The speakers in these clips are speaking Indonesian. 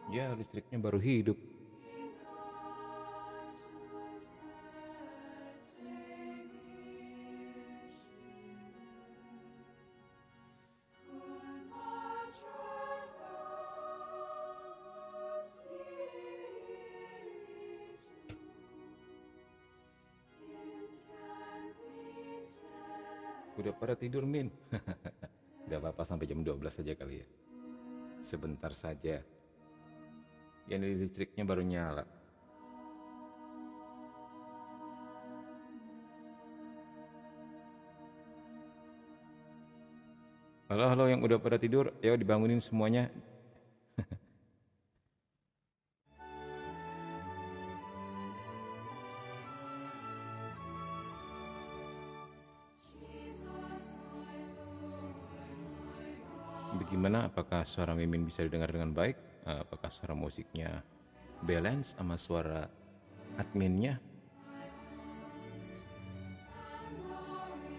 Ya, listriknya baru hidup. Udah pada tidur, Min? Gak apa-apa, sampai jam 12 saja kali ya. Sebentar saja. Yang listriknya baru nyala. Halo, halo yang udah pada tidur, ayo dibangunin semuanya. Bagaimana? Apakah suara Mimin bisa didengar dengan baik? Apakah suara musiknya balance sama suara adminnya?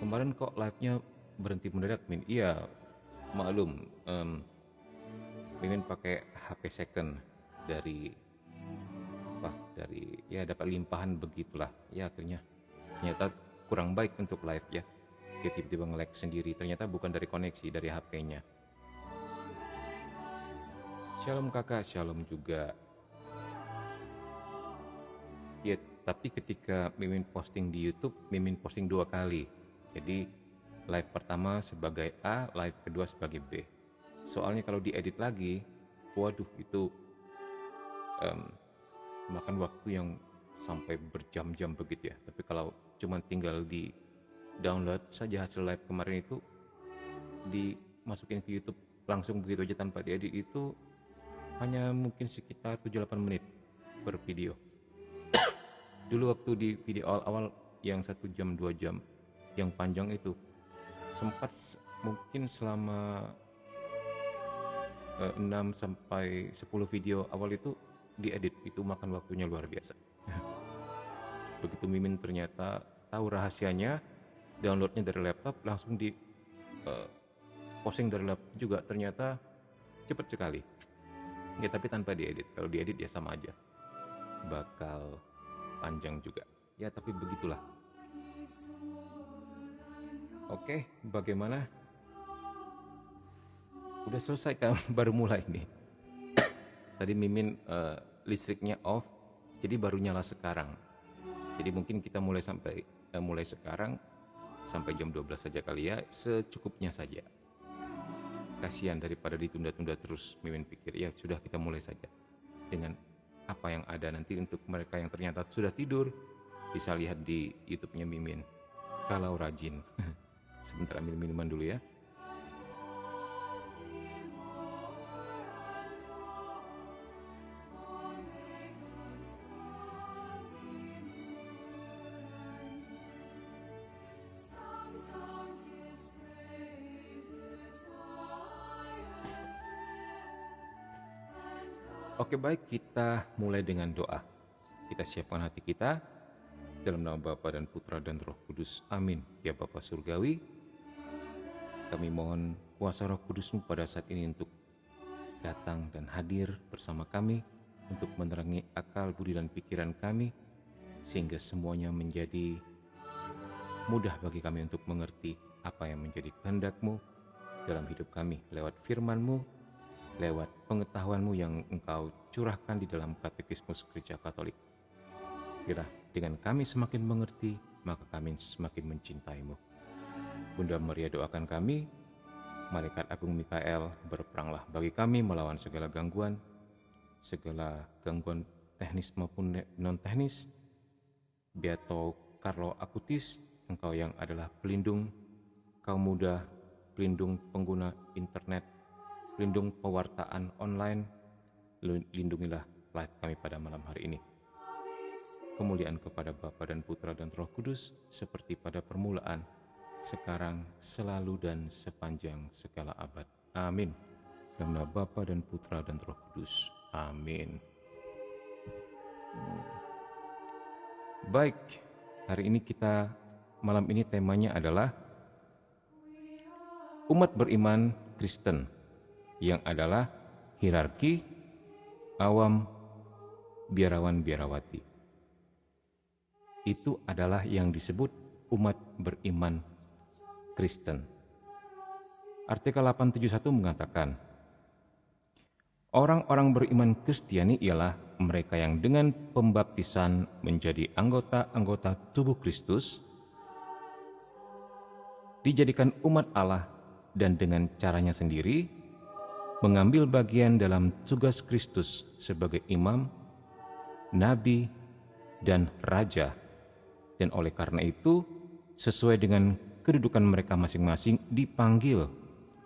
Kemarin kok live-nya berhenti mendadak, Min? Iya, maklum. Mimin pakai HP second dari ya dapat limpahan begitulah. Ya akhirnya ternyata kurang baik untuk live ya. Dia tiba-tiba nge-lag sendiri. Ternyata bukan dari koneksi, dari HP-nya. Shalom kakak, shalom juga. Ya, tapi ketika Mimin posting di YouTube, Mimin posting 2 kali. Jadi live pertama sebagai A, live kedua sebagai B. Soalnya kalau diedit lagi, waduh itu makan waktu yang sampai berjam-jam begitu ya. Tapi kalau cuma tinggal di download saja hasil live kemarin itu, dimasukin ke YouTube langsung begitu aja tanpa diedit, itu hanya mungkin sekitar 7-8 menit per video. Dulu waktu di video awal-awal yang 1 jam 2 jam yang panjang itu, sempat mungkin selama 6 sampai 10 video awal itu diedit, itu makan waktunya luar biasa. Begitu Mimin ternyata tahu rahasianya, downloadnya dari laptop, langsung di posting dari laptop juga, ternyata cepat sekali. Ya tapi tanpa diedit. Kalau diedit ya sama aja, bakal panjang juga. Ya tapi begitulah. Oke, bagaimana? Udah selesai kan? Baru mulai nih. Tadi Mimin listriknya off, jadi baru nyala sekarang. Jadi mungkin kita mulai sekarang sampai jam 12 saja kali ya, secukupnya saja. Kasihan daripada ditunda-tunda terus. Mimin pikir ya sudah, kita mulai saja dengan apa yang ada. Nanti untuk mereka yang ternyata sudah tidur, bisa lihat di YouTube-nya Mimin kalau rajin. Sebentar ambil minuman dulu ya. Oke, baik, kita mulai dengan doa. Kita siapkan hati kita dalam nama Bapa dan Putra dan Roh Kudus. Amin. Ya Bapa Surgawi, kami mohon kuasa Roh Kudus-Mu pada saat ini untuk datang dan hadir bersama kami, untuk menerangi akal, budi, dan pikiran kami, sehingga semuanya menjadi mudah bagi kami untuk mengerti apa yang menjadi kehendak-Mu dalam hidup kami, lewat firman-Mu, lewat pengetahuan-Mu yang Engkau curahkan di dalam Katekismus Gereja Katolik. Kira dengan kami semakin mengerti, maka kami semakin mencintai-Mu. Bunda Maria, doakan kami. Malaikat Agung Mikael, berperanglah bagi kami melawan segala gangguan teknis maupun non-teknis. Beato Carlo Acutis, Engkau yang adalah pelindung kaum muda, pelindung pengguna internet, pelindung pewartaan online, lindungilah live kami pada malam hari ini. Kemuliaan kepada Bapa dan Putra dan Roh Kudus, seperti pada permulaan, sekarang, selalu, dan sepanjang segala abad. Amin. Dalam nama Bapa dan Putra dan Roh Kudus. Amin. Baik, hari ini malam ini temanya adalah umat beriman Kristen, yang adalah hierarki awam, biarawan-biarawati. Itu adalah yang disebut umat beriman Kristen. Artikel 871 mengatakan, orang-orang beriman Kristiani ialah mereka yang dengan pembaptisan menjadi anggota-anggota tubuh Kristus, dijadikan umat Allah dan dengan caranya sendiri mengambil bagian dalam tugas Kristus sebagai imam, nabi, dan raja. Dan oleh karena itu, sesuai dengan kedudukan mereka masing-masing dipanggil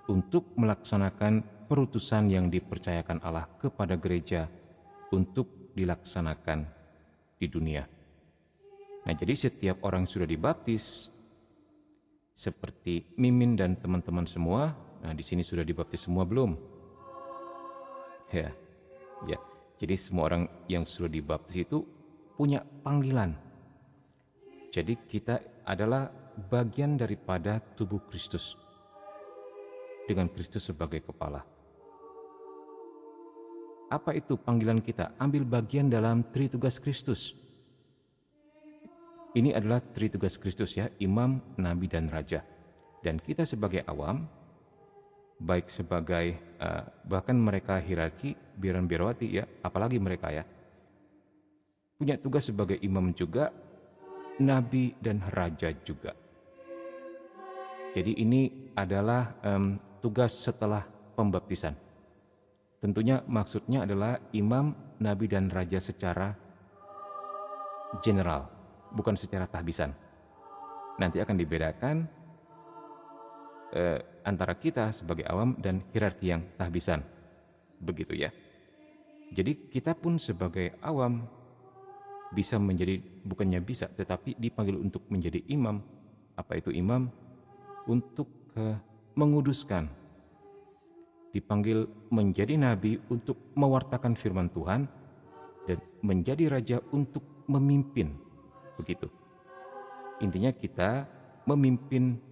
untuk melaksanakan perutusan yang dipercayakan Allah kepada gereja untuk dilaksanakan di dunia. Nah, jadi setiap orang sudah dibaptis, seperti Mimin dan teman-teman semua. Nah, di sini sudah dibaptis semua belum? Ya. Jadi semua orang yang sudah dibaptis itu punya panggilan. Jadi kita adalah bagian daripada tubuh Kristus, dengan Kristus sebagai kepala. Apa itu panggilan kita? Ambil bagian dalam tritugas Kristus. Ini adalah tritugas Kristus ya, imam, nabi, dan raja. Dan kita sebagai awam, baik sebagai bahkan mereka hierarki, biaran-biarawati ya, apalagi mereka ya, punya tugas sebagai imam juga, nabi, dan raja juga. Jadi ini adalah tugas setelah pembaptisan. Tentunya maksudnya adalah imam, nabi, dan raja secara general, bukan secara tahbisan. Nanti akan dibedakan antara kita sebagai awam dan hierarki yang tahbisan. Begitu ya. Jadi kita pun sebagai awam bisa menjadi, bukannya bisa, tetapi dipanggil untuk menjadi imam. Apa itu imam? Untuk menguduskan. Dipanggil menjadi nabi untuk mewartakan firman Tuhan, dan menjadi raja untuk memimpin. Begitu. Intinya kita memimpin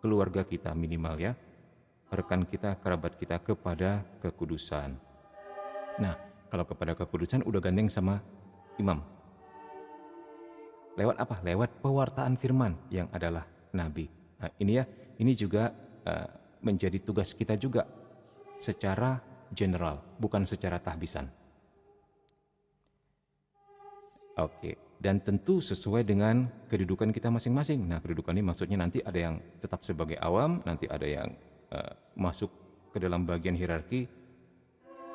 keluarga kita minimal ya, rekan kita, kerabat kita kepada kekudusan. Nah, kalau kepada kekudusan udah gandeng sama imam. Lewat apa? Lewat pewartaan firman yang adalah nabi. Nah, ini juga menjadi tugas kita juga secara general, bukan secara tahbisan. Oke, dan tentu sesuai dengan kedudukan kita masing-masing. Nah, kedudukan ini maksudnya nanti ada yang tetap sebagai awam, nanti ada yang masuk ke dalam bagian hierarki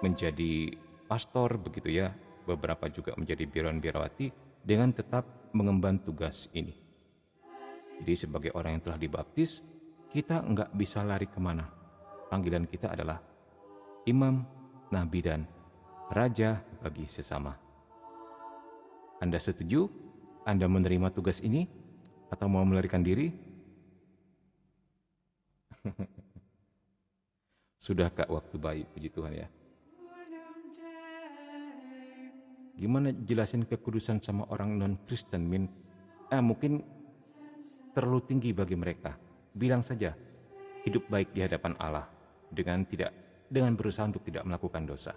menjadi pastor begitu ya. Beberapa juga menjadi biarawati dengan tetap mengemban tugas ini. Jadi sebagai orang yang telah dibaptis, kita nggak bisa lari kemana. Panggilan kita adalah imam, nabi, dan raja bagi sesama. Anda setuju? Anda menerima tugas ini? Atau mau melarikan diri? Sudah Kak, waktu baik, puji Tuhan ya. Gimana jelasin kekudusan sama orang non-Kristen, Min? Mungkin terlalu tinggi bagi mereka. Bilang saja, hidup baik di hadapan Allah dengan berusaha untuk tidak melakukan dosa.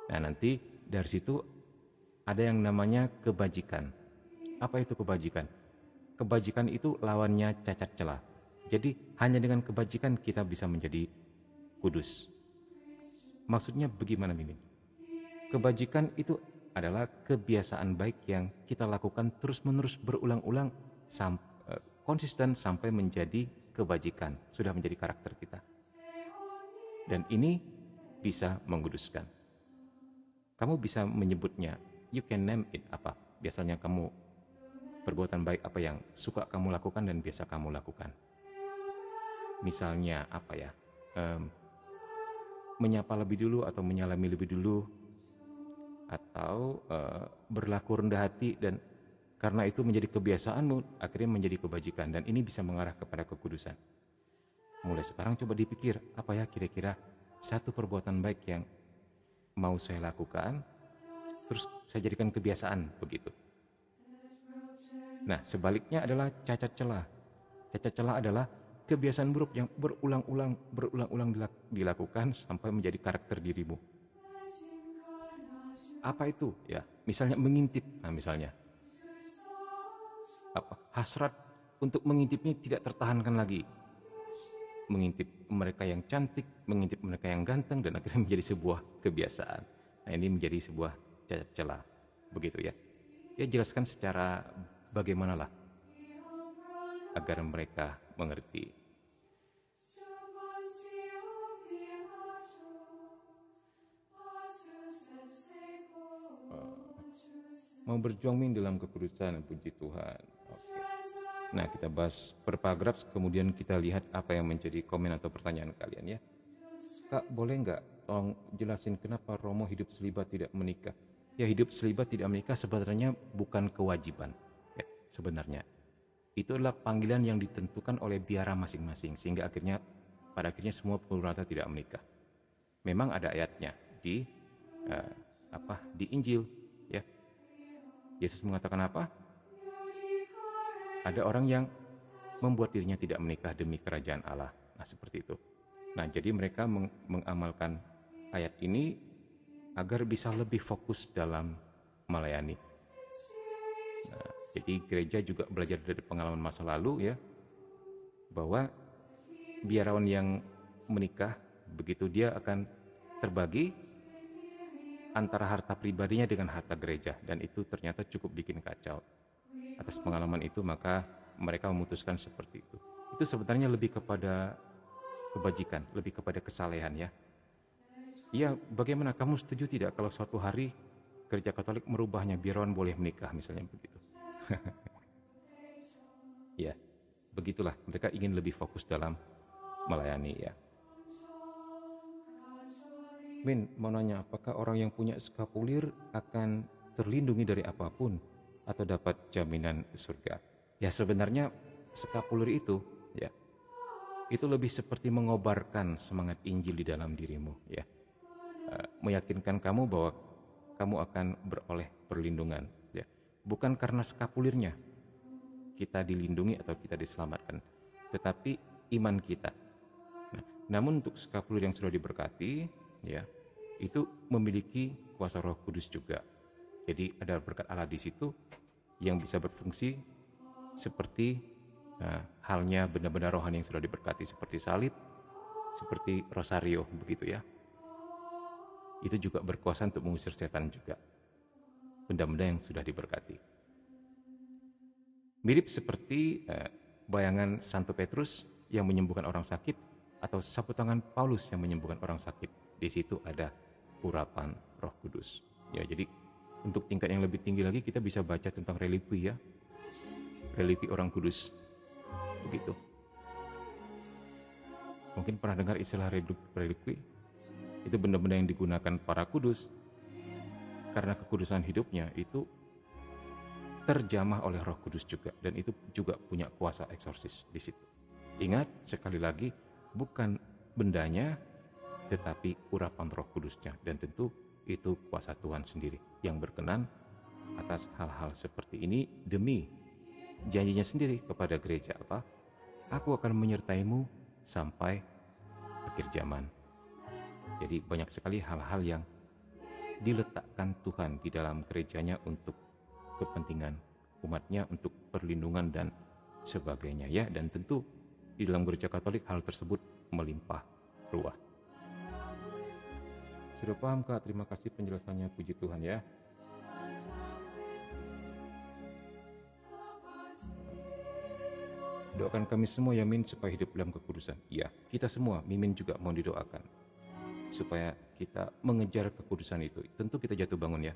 Nah, nanti dari situ ada yang namanya kebajikan. Apa itu kebajikan? Kebajikan itu lawannya cacat celah. Jadi hanya dengan kebajikan kita bisa menjadi kudus. Maksudnya bagaimana, Mimin? Kebajikan itu adalah kebiasaan baik yang kita lakukan terus-menerus berulang-ulang konsisten sampai menjadi kebajikan, sudah menjadi karakter kita. Dan ini bisa menguduskan. Kamu bisa menyebutnya, you can name it apa. Biasanya kamu perbuatan baik apa yang suka kamu lakukan dan biasa kamu lakukan. Misalnya apa ya? Menyapa lebih dulu atau menyalami lebih dulu, atau berlaku rendah hati, dan karena itu menjadi kebiasaanmu, akhirnya menjadi kebajikan, dan ini bisa mengarah kepada kekudusan. Mulai sekarang coba dipikir, apa ya kira-kira satu perbuatan baik yang mau saya lakukan, terus saya jadikan kebiasaan begitu. Nah, sebaliknya adalah cacat celah. Cacat celah adalah kebiasaan buruk yang berulang-ulang dilakukan sampai menjadi karakter dirimu. Apa itu? Ya, misalnya mengintip. Nah, misalnya hasrat untuk mengintip ini tidak tertahankan lagi. Mengintip mereka yang cantik, mengintip mereka yang ganteng, dan akhirnya menjadi sebuah kebiasaan. Nah, ini menjadi sebuah cacat celah. Begitu ya. Ya, jelaskan secara bagaimanalah agar mereka mengerti. Mau berjuang dalam kekudusan, puji Tuhan. Oke. Nah, kita bahas per paragraf, kemudian kita lihat apa yang menjadi komen atau pertanyaan kalian ya. Kak, boleh nggak tolong jelasin kenapa Romo hidup selibat tidak menikah? Ya, hidup selibat tidak menikah sebenarnya bukan kewajiban. Ya, sebenarnya itu adalah panggilan yang ditentukan oleh biara masing-masing, sehingga pada akhirnya semua purwata tidak menikah. Memang ada ayatnya di Injil ya. Yesus mengatakan apa? Ada orang yang membuat dirinya tidak menikah demi kerajaan Allah. Nah, seperti itu. Nah, jadi mereka mengamalkan ayat ini agar bisa lebih fokus dalam melayani. Nah, jadi gereja juga belajar dari pengalaman masa lalu ya, bahwa biarawan yang menikah, begitu dia akan terbagi antara harta pribadinya dengan harta gereja, dan itu ternyata cukup bikin kacau. Atas pengalaman itu maka mereka memutuskan seperti itu. Itu sebenarnya lebih kepada kebajikan, lebih kepada kesalehan ya. Iya, bagaimana, kamu setuju tidak kalau suatu hari gereja Katolik merubahnya, biarawan boleh menikah misalnya begitu. Ya, begitulah, mereka ingin lebih fokus dalam melayani ya. Min, mau nanya, apakah orang yang punya skapulir akan terlindungi dari apapun atau dapat jaminan surga? Ya, sebenarnya skapulir itu ya, itu lebih seperti mengobarkan semangat Injil di dalam dirimu ya. Meyakinkan kamu bahwa kamu akan beroleh perlindungan ya. Bukan karena skapulirnya kita dilindungi atau kita diselamatkan, tetapi iman kita. Nah, namun untuk skapulir yang sudah diberkati ya, itu memiliki kuasa Roh Kudus juga. Jadi ada berkat Allah di situ yang bisa berfungsi seperti halnya benda-benda rohani yang sudah diberkati, seperti salib, seperti rosario begitu ya. Itu juga berkuasa untuk mengusir setan juga, benda-benda yang sudah diberkati. Mirip seperti bayangan Santo Petrus yang menyembuhkan orang sakit, atau sapu tangan Paulus yang menyembuhkan orang sakit. Di situ ada urapan Roh Kudus. Ya, jadi untuk tingkat yang lebih tinggi lagi kita bisa baca tentang relikwi ya. Relikwi orang kudus. Begitu. Mungkin pernah dengar istilah relikwi? Itu benda-benda yang digunakan para kudus karena kekudusan hidupnya itu terjamah oleh Roh Kudus juga, dan itu juga punya kuasa eksorsis di situ. Ingat sekali lagi, bukan bendanya tetapi urapan Roh Kudusnya, dan tentu itu kuasa Tuhan sendiri yang berkenan atas hal-hal seperti ini demi janjinya sendiri kepada gereja apa? Aku akan menyertaimu sampai akhir zaman. Jadi banyak sekali hal-hal yang diletakkan Tuhan di dalam gerejanya untuk kepentingan umatnya, untuk perlindungan dan sebagainya ya, dan tentu di dalam gereja Katolik hal tersebut melimpah ruah. Sudah paham Kak? Terima kasih penjelasannya, puji Tuhan ya. Doakan kami semua ya Min, supaya hidup dalam kekudusan. Iya, kita semua, Mimin juga mau didoakan supaya kita mengejar kekudusan itu. Tentu kita jatuh bangun ya,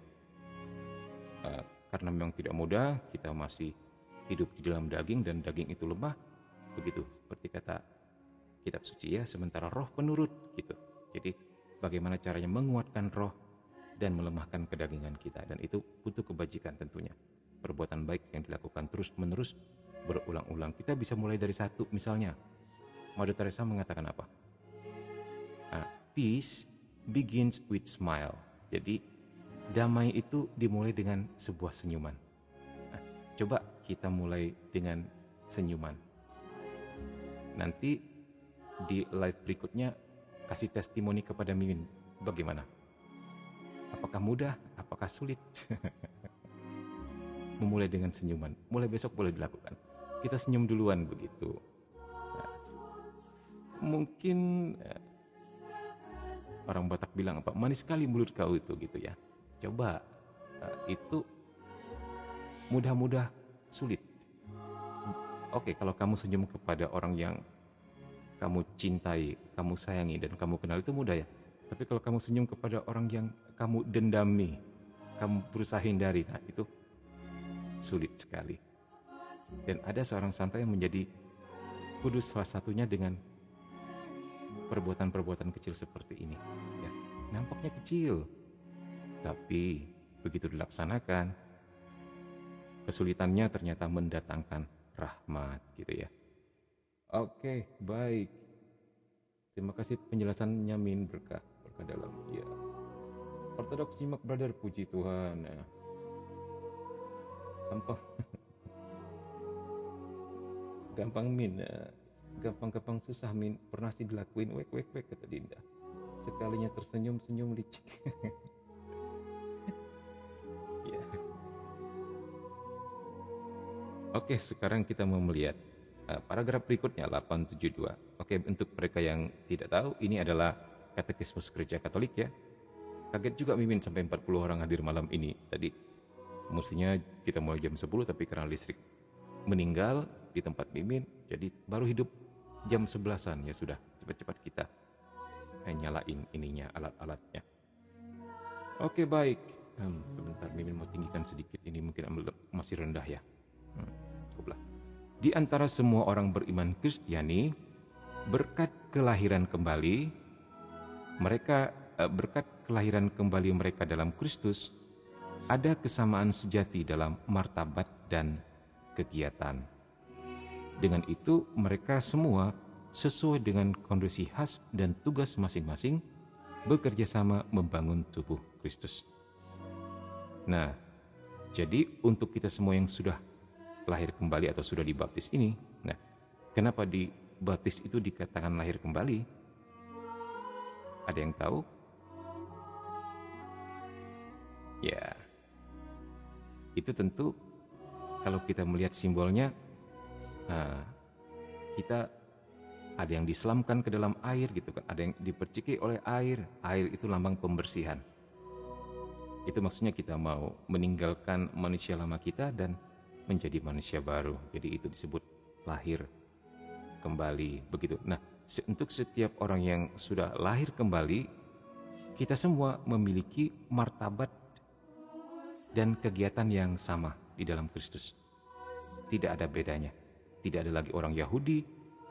karena memang tidak mudah, kita masih hidup di dalam daging, dan daging itu lemah. Begitu, seperti kata kitab suci ya, sementara roh penurut gitu. Jadi bagaimana caranya menguatkan roh dan melemahkan kedagingan kita, dan itu butuh kebajikan tentunya. Perbuatan baik yang dilakukan terus-menerus berulang-ulang. Kita bisa mulai dari satu, misalnya Mother Teresa mengatakan apa? Peace begins with smile. Jadi damai itu dimulai dengan sebuah senyuman. Nah, coba kita mulai dengan senyuman. Nanti di live berikutnya kasih testimoni kepada Mimin, bagaimana? Apakah mudah? Apakah sulit? Memulai dengan senyuman. Mulai besok boleh dilakukan. Kita senyum duluan begitu. Nah, mungkin orang Batak bilang apa? Manis sekali mulut kau itu gitu ya. Coba itu mudah-mudah sulit. Oke, kalau kamu senyum kepada orang yang kamu cintai, kamu sayangi, dan kamu kenal itu mudah ya. Tapi kalau kamu senyum kepada orang yang kamu dendami, kamu berusaha hindari, nah itu sulit sekali. Dan ada seorang santai yang menjadi kudus salah satunya dengan perbuatan-perbuatan kecil seperti ini. Ya, nampaknya kecil, tapi begitu dilaksanakan, kesulitannya ternyata mendatangkan rahmat gitu ya. Oke, baik. Terima kasih penjelasannya Min, berkah dalam. Ya. Ortodoks simak brother, puji Tuhan. Nah, gampang Min. Gampang-gampang susah Min. Pernah sih dilakuin, wek kata Dinda. Sekalinya tersenyum licik. Ya. Oke, sekarang kita mau melihat paragraf berikutnya 872. Oke, untuk mereka yang tidak tahu, ini adalah Katekismus Gereja Katolik ya. Kaget juga Mimin sampai 40 orang hadir malam ini. Tadi mestinya kita mulai jam 10, tapi karena listrik meninggal di tempat Mimin, jadi baru hidup jam 11-an. Ya sudah, cepat-cepat kita nyalain ininya, alat-alatnya. Oke, baik. Sebentar, Mimin mau tinggikan sedikit. Ini mungkin masih rendah ya. Cukuplah. Di antara semua orang beriman Kristiani, berkat kelahiran kembali mereka dalam Kristus, ada kesamaan sejati dalam martabat dan kegiatan. Dengan itu, mereka semua sesuai dengan kondisi khas dan tugas masing-masing bekerja sama membangun tubuh Kristus. Nah, jadi untuk kita semua yang sudah lahir kembali atau sudah dibaptis ini, nah, kenapa dibaptis itu dikatakan lahir kembali? Ada yang tahu? Ya, itu tentu kalau kita melihat simbolnya, kita ada yang diselamkan ke dalam air gitu kan, ada yang diperciki oleh air itu lambang pembersihan. Itu maksudnya kita mau meninggalkan manusia lama kita dan menjadi manusia baru. Jadi itu disebut lahir kembali begitu. Nah, untuk setiap orang yang sudah lahir kembali, kita semua memiliki martabat dan kegiatan yang sama di dalam Kristus. Tidak ada bedanya. Tidak ada lagi orang Yahudi,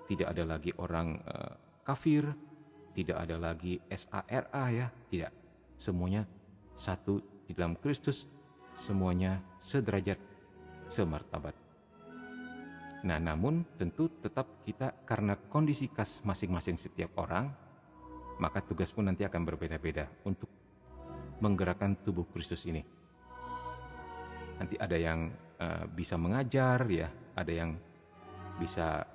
tidak ada lagi orang kafir, tidak ada lagi SARA ya, tidak. Semuanya satu di dalam Kristus, semuanya sederajat, semartabat. Nah, namun tentu tetap kita karena kondisi khas masing-masing setiap orang, maka tugas pun nanti akan berbeda-beda untuk menggerakkan tubuh Kristus ini. Nanti ada yang bisa mengajar ya, ada yang bisa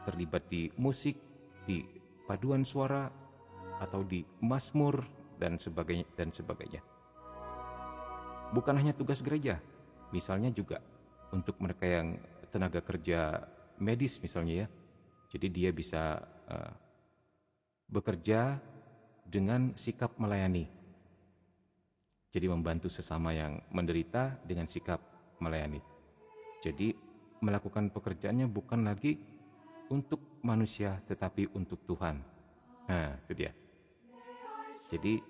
terlibat di musik, di paduan suara, atau di mazmur dan sebagainya. Bukan hanya tugas gereja, misalnya juga untuk mereka yang tenaga kerja medis misalnya ya. Jadi dia bisa bekerja dengan sikap melayani. Jadi membantu sesama yang menderita dengan sikap melayani. Jadi melakukan pekerjaannya bukan lagi untuk manusia tetapi untuk Tuhan. Nah, itu dia. Jadi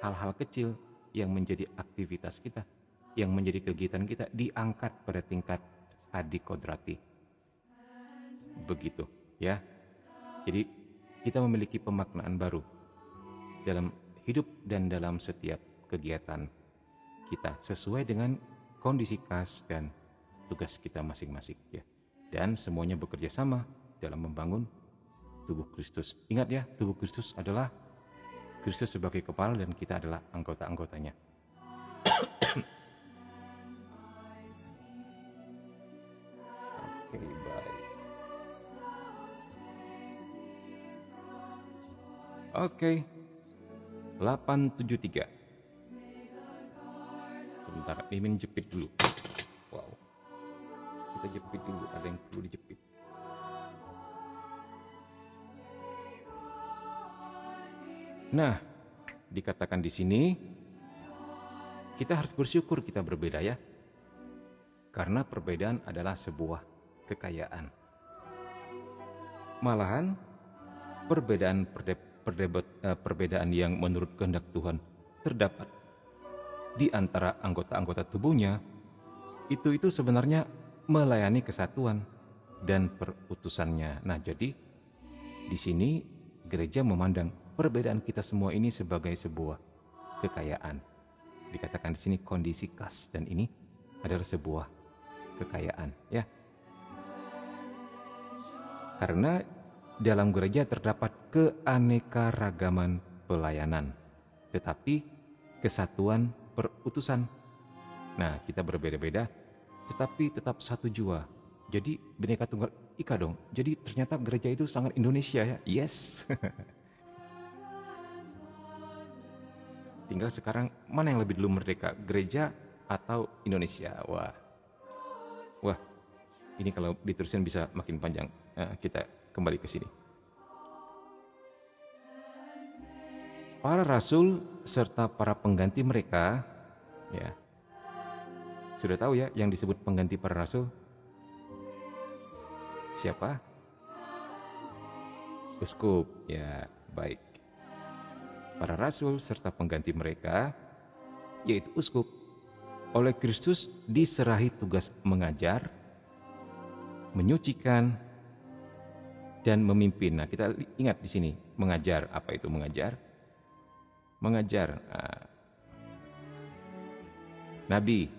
hal-hal kecil yang menjadi aktivitas kita, yang menjadi kegiatan kita diangkat pada tingkat adikodrati. Begitu ya. Jadi kita memiliki pemaknaan baru dalam hidup dan dalam setiap kegiatan kita sesuai dengan kondisi khas dan tugas kita masing-masing ya. Dan semuanya bekerja sama dalam membangun tubuh Kristus. Ingat ya, tubuh Kristus adalah Kristus sebagai kepala dan kita adalah anggota-anggotanya. Oke, baik. Oke. 873. Bentar, Mimin jepit dulu. Wow. Kita jepit dulu, ada yang perlu dijepit. Nah, dikatakan di sini kita harus bersyukur kita berbeda ya. Karena perbedaan adalah sebuah kekayaan. Malahan perbedaan yang menurut kehendak Tuhan terdapat di antara anggota-anggota tubuhnya itu sebenarnya melayani kesatuan dan perutusannya. Nah, jadi di sini gereja memandang perbedaan kita semua ini sebagai sebuah kekayaan. Dikatakan di sini kondisi khas, dan ini adalah sebuah kekayaan, ya. Karena dalam gereja terdapat keanekaragaman pelayanan, tetapi kesatuan perutusan. Nah, kita berbeda-beda, tetapi tetap satu jua. Jadi Bhinneka Tunggal Ika dong. Jadi ternyata gereja itu sangat Indonesia ya. Yes. Tinggal sekarang mana yang lebih dulu merdeka, gereja atau Indonesia? Wah, ini kalau diterusin bisa makin panjang. Kita kembali ke sini. Para rasul serta para pengganti mereka, ya, sudah tahu ya yang disebut pengganti para rasul? Siapa? Uskup, ya, baik. Para rasul serta pengganti mereka, yaitu uskup, oleh Kristus diserahi tugas mengajar, menyucikan, dan memimpin. Nah, kita ingat di sini, mengajar. Apa itu mengajar? Mengajar nabi,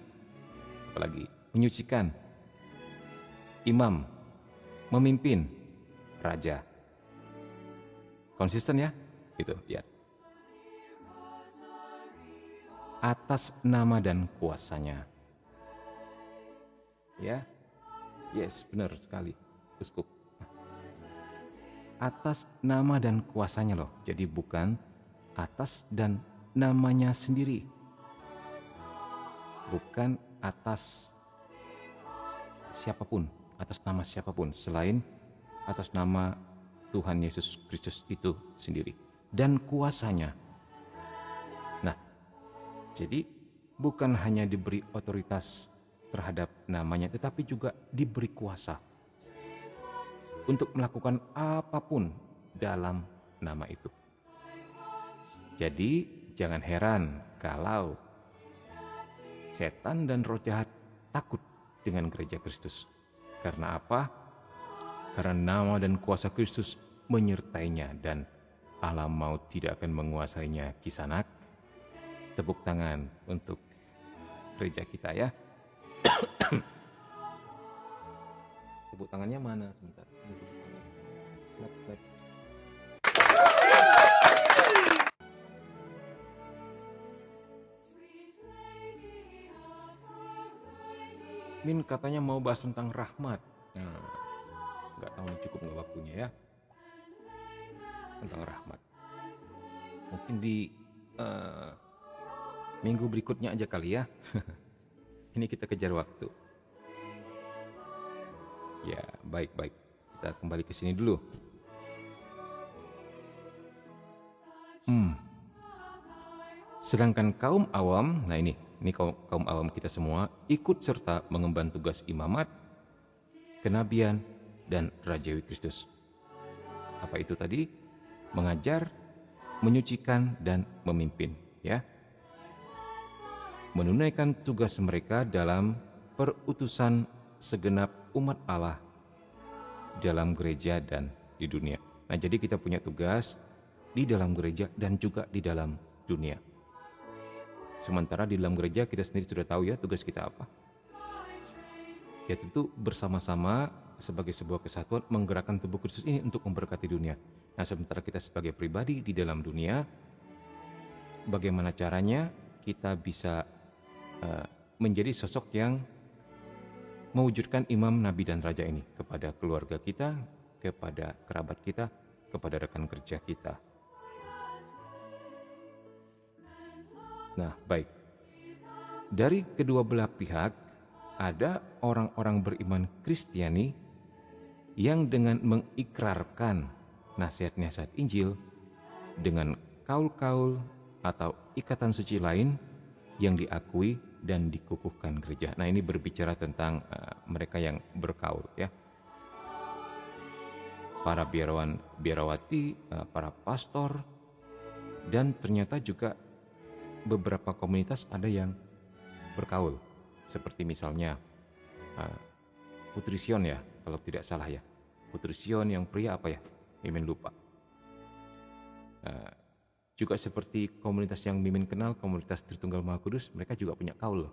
apalagi menyucikan, imam, memimpin, raja. Konsisten ya? Gitu, ya. Atas nama dan kuasanya. Ya. Yes, benar sekali, uskup. Atas nama dan kuasanya loh. Jadi bukan atas dan namanya sendiri. Bukan atas siapapun, atas nama siapapun selain atas nama Tuhan Yesus Kristus itu sendiri dan kuasanya. Nah, jadi bukan hanya diberi otoritas terhadap namanya, tetapi juga diberi kuasa untuk melakukan apapun dalam nama itu. Jadi jangan heran kalau setan dan roh jahat takut dengan gereja Kristus. Karena apa? Karena nama dan kuasa Kristus menyertainya dan alam maut tidak akan menguasainya. Kisanak, tepuk tangan untuk gereja kita ya. Tepuk tangannya mana? Sebentar. Min katanya mau bahas tentang rahmat. Nah, nggak tahu cukup nggak waktunya ya. Tentang rahmat. Mungkin di minggu berikutnya aja kali ya. Ini kita kejar waktu. Ya, baik-baik. Kita kembali ke sini dulu. Sedangkan kaum awam, nah ini kaum awam kita semua ikut serta mengemban tugas imamat, kenabian, dan rajawi Kristus. Apa itu tadi? Mengajar, menyucikan, dan memimpin, ya. Menunaikan tugas mereka dalam perutusan segenap umat Allah dalam gereja dan di dunia. Nah, jadi kita punya tugas di dalam gereja dan juga di dalam dunia. Sementara di dalam gereja kita sendiri sudah tahu ya tugas kita apa. Ya tentu bersama-sama sebagai sebuah kesatuan menggerakkan tubuh Kristus ini untuk memberkati dunia. Nah, sementara kita sebagai pribadi di dalam dunia, bagaimana caranya kita bisa menjadi sosok yang mewujudkan imam, nabi, dan raja ini kepada keluarga kita, kepada kerabat kita, kepada rekan kerja kita. Nah, baik. dari kedua belah pihak ada orang-orang beriman Kristiani yang dengan mengikrarkan nasihat-nasihat Injil dengan kaul-kaul atau ikatan suci lain yang diakui dan dikukuhkan gereja. Nah, ini berbicara tentang mereka yang berkaul ya. Para biarawan, biarawati, para pastor, dan ternyata juga beberapa komunitas ada yang berkaul. Seperti misalnya Putri Sion ya, kalau tidak salah ya. Putri Sion yang pria apa ya? Mimin lupa. Juga seperti komunitas yang Mimin kenal, komunitas Tritunggal Maha Kudus, mereka juga punya kaul.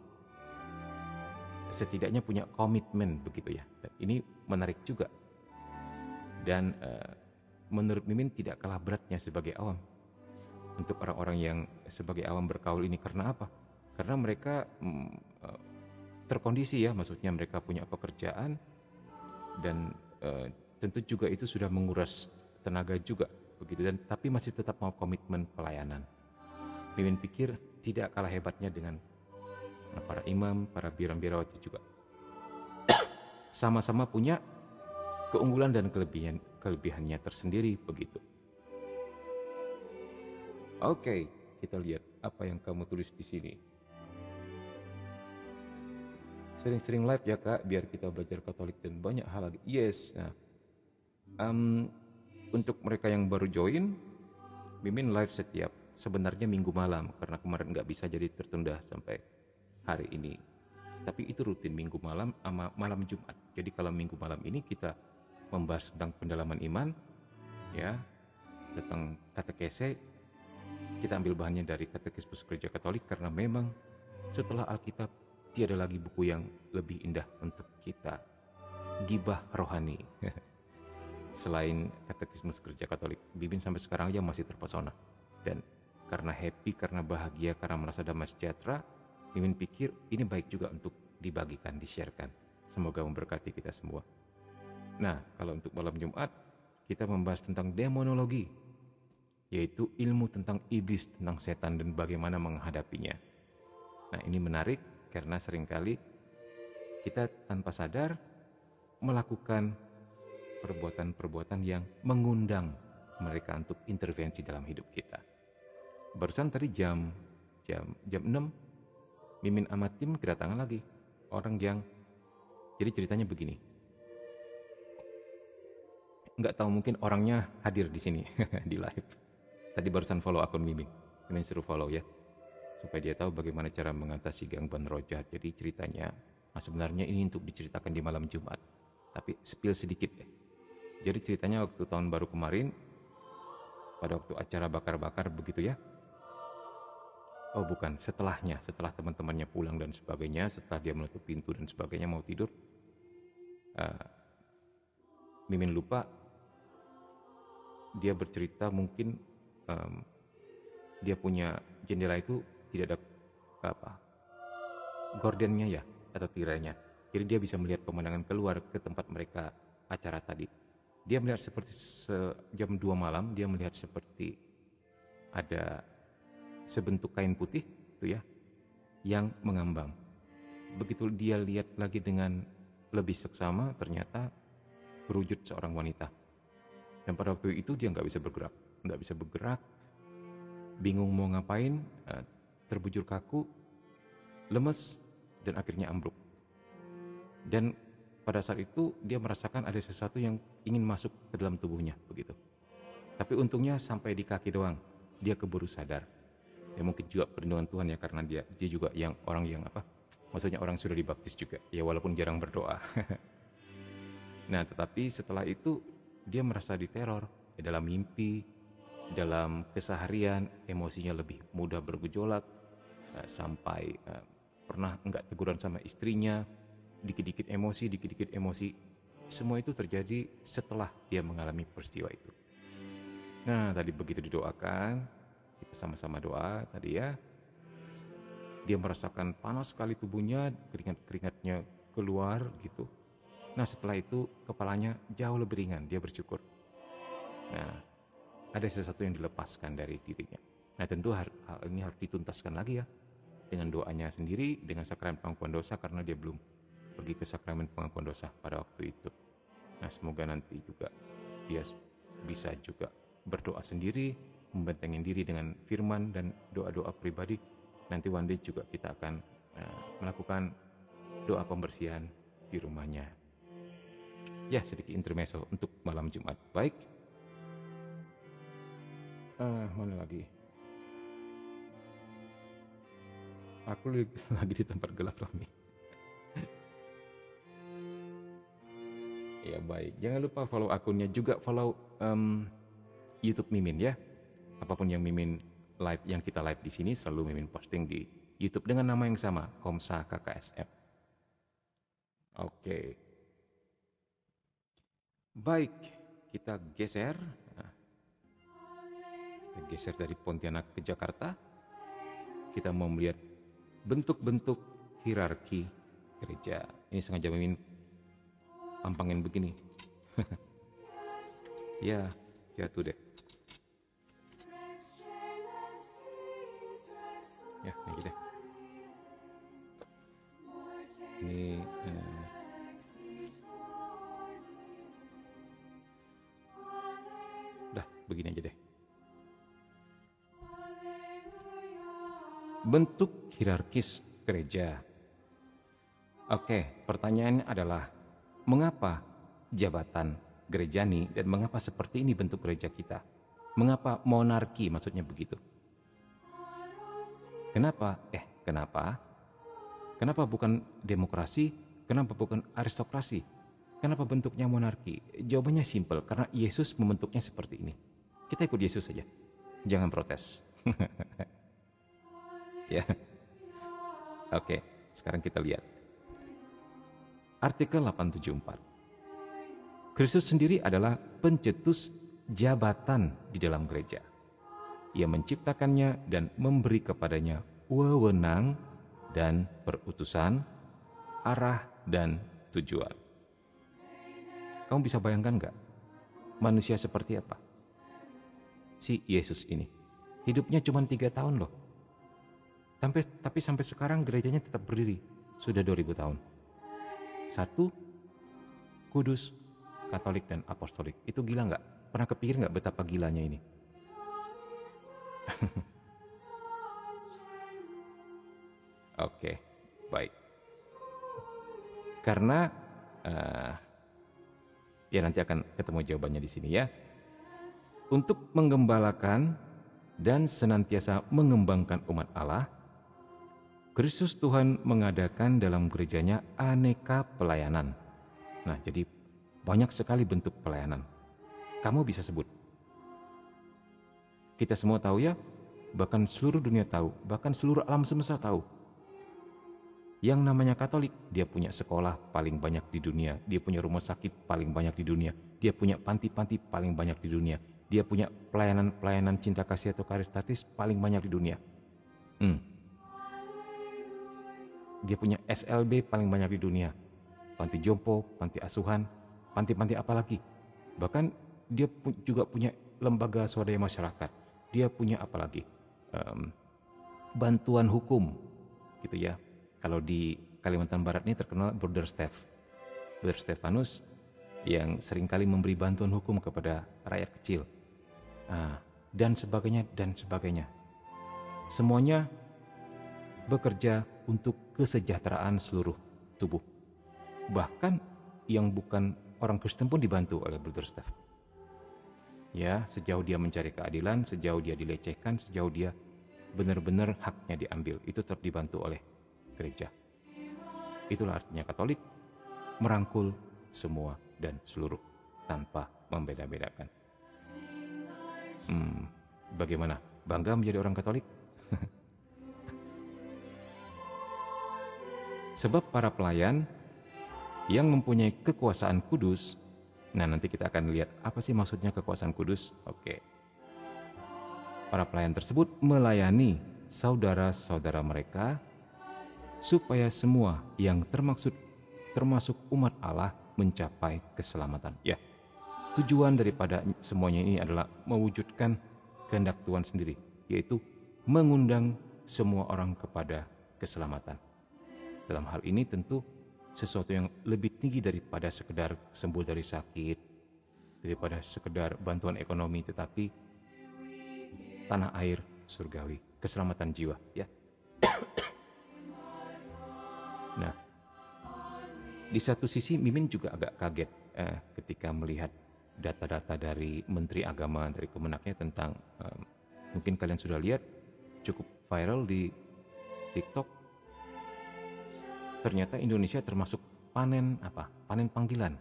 Setidaknya punya komitmen begitu ya. Dan ini menarik juga. Dan menurut Mimin tidak kalah beratnya sebagai awam. Untuk orang-orang yang sebagai awam berkaul ini karena apa? Karena mereka terkondisi ya, maksudnya mereka punya pekerjaan dan tentu juga itu sudah menguras tenaga juga begitu, dan tapi masih tetap mau komitmen pelayanan. Mimin pikir tidak kalah hebatnya dengan para imam, para biarawati juga. Sama-sama punya keunggulan dan kelebihannya tersendiri begitu. Oke, kita lihat apa yang kamu tulis di sini. Sering-sering live ya Kak, biar kita belajar Katolik dan banyak hal lagi. Yes, nah, untuk mereka yang baru join, Mimin live setiap sebenarnya minggu malam, karena kemarin nggak bisa jadi tertunda sampai hari ini. Tapi itu rutin minggu malam sama malam Jumat. Jadi kalau minggu malam ini kita membahas tentang pendalaman iman, ya, tentang katekese, kita ambil bahannya dari Katekismus Gereja Katolik, karena memang setelah Alkitab tiada lagi buku yang lebih indah untuk kita gibah rohani. Selain Katekismus Gereja Katolik, Mimin sampai sekarang aja masih terpesona. Dan karena happy, karena bahagia, karena merasa damai sejahtera, Mimin pikir ini baik juga untuk dibagikan, di-sharekan. Semoga memberkati kita semua. Nah, kalau untuk malam Jumat, kita membahas tentang demonologi, yaitu ilmu tentang iblis, tentang setan, dan bagaimana menghadapinya. Nah, ini menarik karena seringkali kita tanpa sadar melakukan perbuatan-perbuatan yang mengundang mereka untuk intervensi dalam hidup kita. Barusan tadi jam 6, Mimin sama tim kedatangan lagi orang yang, jadi ceritanya begini. Nggak tahu, mungkin orangnya hadir di sini di live. Tadi barusan follow akun Mimin suruh follow ya, supaya dia tahu bagaimana cara mengatasi gangguan roh jahat. Jadi ceritanya, sebenarnya ini untuk diceritakan di malam Jumat, tapi spill sedikit ya. Jadi ceritanya waktu tahun baru kemarin, pada waktu acara bakar-bakar begitu ya. Oh bukan, setelahnya, setelah teman-temannya pulang dan sebagainya, setelah dia menutup pintu dan sebagainya mau tidur, Mimin lupa, dia bercerita mungkin dia punya jendela itu tidak ada gordennya ya, atau tirainya. Jadi dia bisa melihat pemandangan keluar ke tempat mereka acara tadi. Dia melihat seperti jam 2 malam, dia melihat seperti ada sebentuk kain putih itu ya, yang mengambang. Begitu dia lihat lagi dengan lebih seksama, ternyata berwujud seorang wanita. Dan pada waktu itu dia nggak bisa bergerak, bingung mau ngapain, terbujur kaku, lemes, dan akhirnya ambruk. Dan pada saat itu dia merasakan ada sesuatu yang ingin masuk ke dalam tubuhnya begitu. Tapi untungnya sampai di kaki doang, dia keburu sadar. Ya mungkin juga perlindungan Tuhan ya, karena dia juga yang orang yang maksudnya orang sudah dibaptis juga, ya walaupun jarang berdoa. Nah tetapi setelah itu dia merasa diteror ya, dalam mimpi, dalam keseharian emosinya lebih mudah bergejolak, sampai pernah enggak teguran sama istrinya, dikit-dikit emosi. Semua itu terjadi setelah dia mengalami peristiwa itu. Nah tadi begitu didoakan, kita sama-sama doa tadi ya, dia merasakan panas sekali tubuhnya, keringat-keringatnya keluar gitu. Nah setelah itu kepalanya jauh lebih ringan, dia bersyukur. Nah ada sesuatu yang dilepaskan dari dirinya. Nah tentu hal ini harus dituntaskan lagi ya. dengan doanya sendiri, dengan sakramen pengampunan dosa karena dia belum pergi ke sakramen pengampunan dosa pada waktu itu. Nah, semoga nanti juga dia bisa juga berdoa sendiri, membentengin diri dengan firman dan doa-doa pribadi. Nanti one day juga kita akan melakukan doa pembersihan di rumahnya. Ya, sedikit intermezzo untuk malam Jumat. Baik. Mana lagi? Aku lagi di tempat gelap loh nih. Ya baik, jangan lupa follow akunnya juga, follow YouTube Mimin ya. Apapun yang Mimin live, yang kita live di sini selalu Mimin posting di YouTube dengan nama yang sama, Komsa KKSF. Oke. Baik, kita geser. Kita geser dari Pontianak ke Jakarta. Kita mau melihat bentuk-bentuk hierarki gereja. Ini sengaja Mimin pampangin begini. Ya tuh deh. Ya, ini deh. Ini begini aja deh. Bentuk hierarkis gereja. Oke, pertanyaannya adalah mengapa jabatan gerejani dan mengapa seperti ini bentuk gereja kita? Mengapa monarki, maksudnya begitu? Kenapa? Kenapa bukan demokrasi? Kenapa bukan aristokrasi? Kenapa bentuknya monarki? Jawabannya simpel, karena Yesus membentuknya seperti ini. Kita ikut Yesus saja, jangan protes. Ya, oke, sekarang kita lihat. Artikel 874. Kristus sendiri adalah pencetus jabatan di dalam gereja. Ia menciptakannya dan memberi kepadanya wewenang dan perutusan, arah dan tujuan. Kamu bisa bayangkan nggak? Manusia seperti apa? Si Yesus ini. Hidupnya cuma 3 tahun loh. Tapi sampai sekarang gerejanya tetap berdiri. Sudah 2000 tahun. Satu, kudus, Katolik dan Apostolik. Itu gila nggak? Pernah kepikir nggak betapa gilanya ini? Oke, baik. Karena ya nanti akan ketemu jawabannya di sini ya. Untuk menggembalakan dan senantiasa mengembangkan umat Allah, Kristus Tuhan mengadakan dalam gerejanya aneka pelayanan. Nah, jadi banyak sekali bentuk pelayanan. Kamu bisa sebut. Kita semua tahu ya, bahkan seluruh dunia tahu, bahkan seluruh alam semesta tahu. Yang namanya Katolik, dia punya sekolah paling banyak di dunia, dia punya rumah sakit paling banyak di dunia, dia punya panti-panti paling banyak di dunia, dia punya pelayanan cinta kasih atau karitatis paling banyak di dunia. Dia punya SLB paling banyak di dunia, panti jompo, panti asuhan, panti-panti apalagi. Bahkan dia juga punya lembaga swadaya masyarakat. Dia punya apalagi bantuan hukum, gitu ya. Kalau di Kalimantan Barat ini terkenal Brother Stefanus yang seringkali memberi bantuan hukum kepada rakyat kecil, dan sebagainya. Semuanya bekerja untuk kesejahteraan seluruh tubuh. Bahkan yang bukan orang Kristen pun dibantu oleh Brother Steph. Ya, sejauh dia mencari keadilan, sejauh dia dilecehkan, sejauh dia benar-benar haknya diambil, itu tetap dibantu oleh gereja. Itulah artinya Katolik, merangkul semua dan seluruh tanpa membeda-bedakan. Bagaimana? Bangga menjadi orang Katolik? Sebab para pelayan yang mempunyai kekuasaan kudus, nah nanti kita akan lihat apa sih maksudnya kekuasaan kudus. Oke. Para pelayan tersebut melayani saudara-saudara mereka supaya semua yang termasuk umat Allah mencapai keselamatan. Ya, tujuan daripada semuanya ini adalah mewujudkan kehendak Tuhan sendiri, yaitu mengundang semua orang kepada keselamatan. Dalam hal ini tentu sesuatu yang lebih tinggi daripada sekedar sembuh dari sakit, daripada sekedar bantuan ekonomi, tetapi tanah air surgawi, keselamatan jiwa, ya. Nah, di satu sisi Mimin juga agak kaget ketika melihat data-data dari Menteri Agama dari Kemenaknya tentang mungkin kalian sudah lihat cukup viral di TikTok. Ternyata Indonesia termasuk panen panggilan.